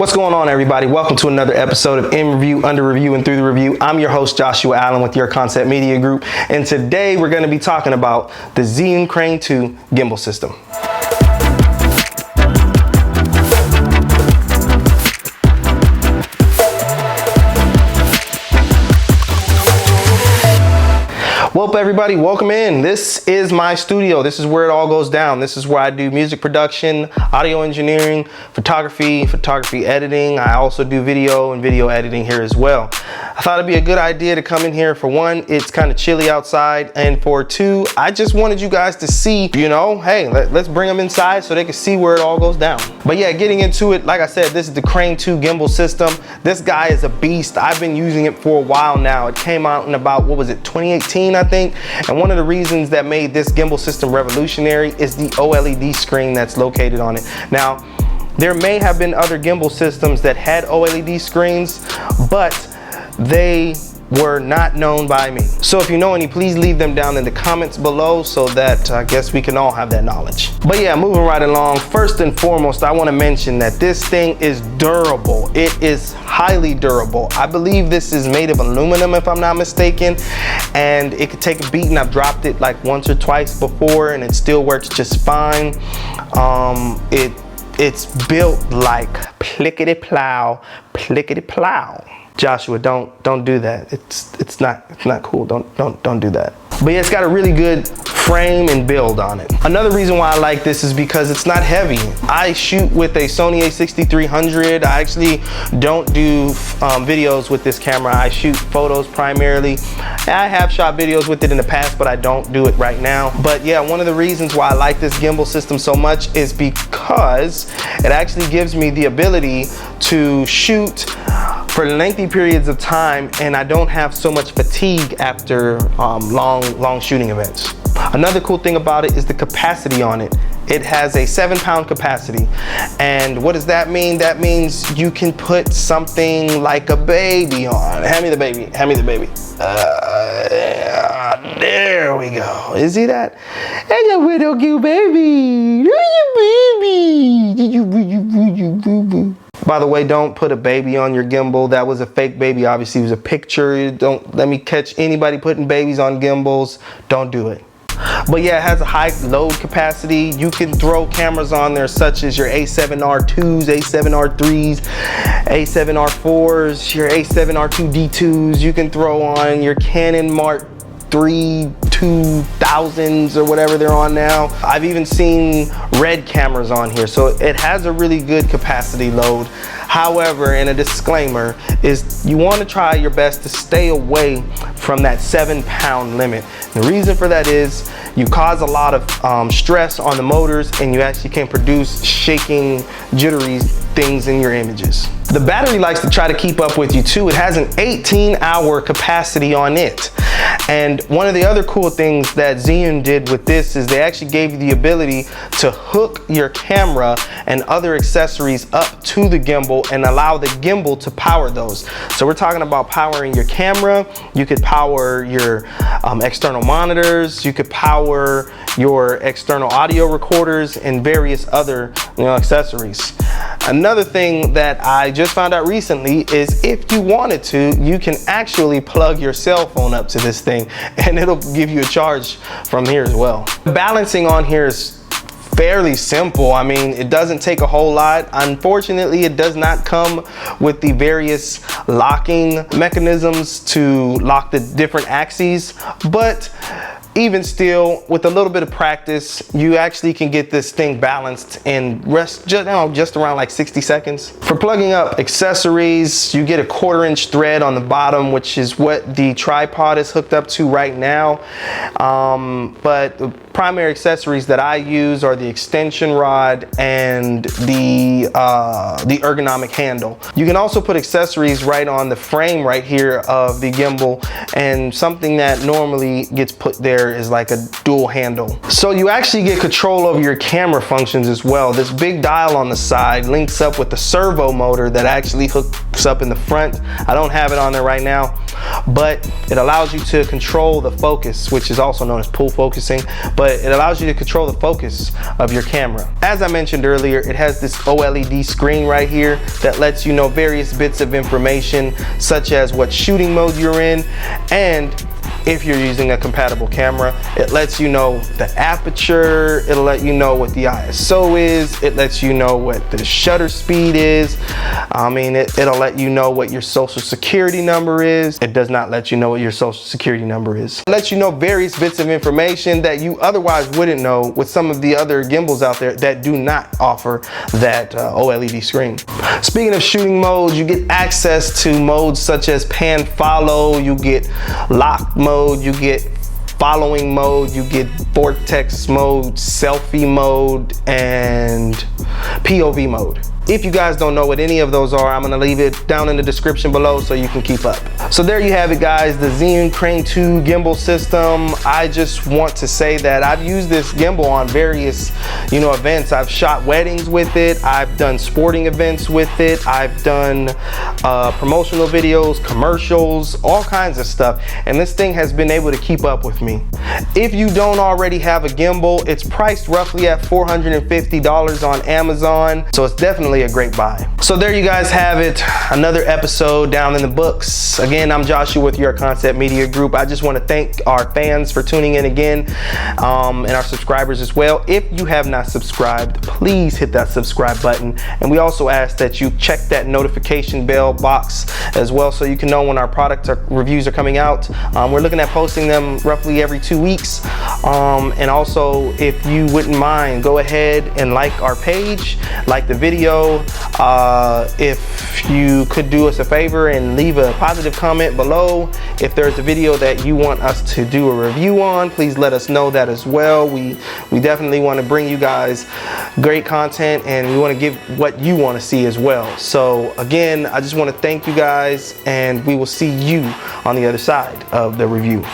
What's going on, everybody? Welcome to another episode of In Review, Under Review, and Through the Review. I'm your host, Joshua Allen with Your Concept Media Group, and today we're going to be talking about the Zhiyun Crane 2 gimbal system. Well, everybody, welcome in. This is my studio. This is where it all goes down. This is where I do music production, audio engineering, photography editing. I also do video and video editing here as well. I thought it'd be a good idea to come in here. For one, it's kind of chilly outside, and for two, I just wanted you guys to see, hey, let's bring them inside so they can see where it all goes down. But yeah, getting into it, like I said, this is the Crane 2 gimbal system. This guy is a beast. I've been using it for a while now. It came out in about, 2018, I think. And one of the reasons that made this gimbal system revolutionary is the OLED screen that's located on it. Now, there may have been other gimbal systems that had OLED screens, but they were not known by me. So if you know any, please leave them down in the comments below so that I guess we can all have that knowledge. But yeah, moving right along, first and foremost, I want to mention that this thing is durable. It is highly durable. I believe this is made of aluminum, if I'm not mistaken, and it could take a beating. I've dropped it like once or twice before and it still works just fine. It's built like plickety plow. Joshua, don't do that. It's not cool. Don't do that. But yeah, it's got a really good frame and build on it. Another reason why I like this is because it's not heavy. I shoot with a Sony a6300. I actually don't do videos with this camera. I shoot photos primarily. I have shot videos with it in the past, but I don't do it right now. But yeah, one of the reasons why I like this gimbal system so much is because it actually gives me the ability to shoot for lengthy periods of time, and I don't have so much fatigue after long shooting events. Another cool thing about it is the capacity on it. It has a 7-pound capacity. And what does that mean? That means you can put something like a baby on. Hand me the baby, hand me the baby. There we go. You see that? Hey, a little cute baby. Baby. By the way, don't put a baby on your gimbal. That was a fake baby. Obviously, it was a picture. Don't let me catch anybody putting babies on gimbals. Don't do it. But yeah, it has a high load capacity. You can throw cameras on there such as your A7R2s, A7R3s, A7R4s, your A7R2D2s. You can throw on your Canon Mark III 2000s or whatever they're on now. I've even seen red cameras on here, so it has a really good capacity load. However, and a disclaimer is you want to try your best to stay away from that 7-pound limit. The reason for that is you cause a lot of stress on the motors, and you actually can produce shaking, jittery things in your images. The battery likes to try to keep up with you too. It has an 18-hour capacity on it. And one of the other cool things that Zhiyun did with this is they actually gave you the ability to hook your camera and other accessories up to the gimbal and allow the gimbal to power those. So we're talking about powering your camera. You could power your external monitors. You could power your external audio recorders and various other accessories. Another thing that I just found out recently is if you wanted to, you can actually plug your cell phone up to this thing and it'll give you a charge from here as well. Balancing on here is fairly simple. I mean, it doesn't take a whole lot. Unfortunately, it does not come with the various locking mechanisms to lock the different axes, but even still, with a little bit of practice, you actually can get this thing balanced in just around like 60 seconds. For plugging up accessories, you get a 1/4-inch thread on the bottom, which is what the tripod is hooked up to right now. But the primary accessories that I use are the extension rod and the ergonomic handle. You can also put accessories right on the frame right here of the gimbal, and something that normally gets put there is like a dual handle. So you actually get control over your camera functions as well. This big dial on the side links up with the servo motor that actually hooks up in the front. I don't have it on there right now, but it allows you to control the focus, which is also known as pull focusing. But but it allows you to control the focus of your camera. As I mentioned earlier, it has this OLED screen right here that lets you know various bits of information, such as what shooting mode you're in, and if you're using a compatible camera, it lets you know the aperture, it'll let you know what the ISO is, it lets you know what the shutter speed is. I mean, it'll let you know what your social security number is. It does not let you know what your social security number is. It lets you know various bits of information that you otherwise wouldn't know with some of the other gimbals out there that do not offer that OLED screen. Speaking of shooting modes, you get access to modes such as pan follow, you get lock mode, you get following mode, you get vortex mode, selfie mode, and POV mode. If you guys don't know what any of those are, I'm gonna leave it down in the description below so you can keep up. So there you have it, guys, the Zhiyun Crane 2 gimbal system. I just want to say that I've used this gimbal on various, events. I've shot weddings with it, I've done sporting events with it, I've done promotional videos, commercials, all kinds of stuff, and this thing has been able to keep up with me. If you don't already have a gimbal, it's priced roughly at $450 on Amazon, so it's definitely a great buy. So there you guys have it, another episode down in the books. Again, I'm Joshua with Your Concept Media Group. I just want to thank our fans for tuning in again, and our subscribers as well. If you have not subscribed, please hit that subscribe button, and we also ask that you check that notification bell box as well so you can know when our reviews are coming out. We're looking at posting them roughly every 2 weeks, and also if you wouldn't mind, go ahead and like our page, like the video. If you could do us a favor and leave a positive comment below. If there's a video that you want us to do a review on, please let us know that as well. We definitely want to bring you guys great content, and we want to give what you want to see as well. So again, I just want to thank you guys, and we will see you on the other side of the review.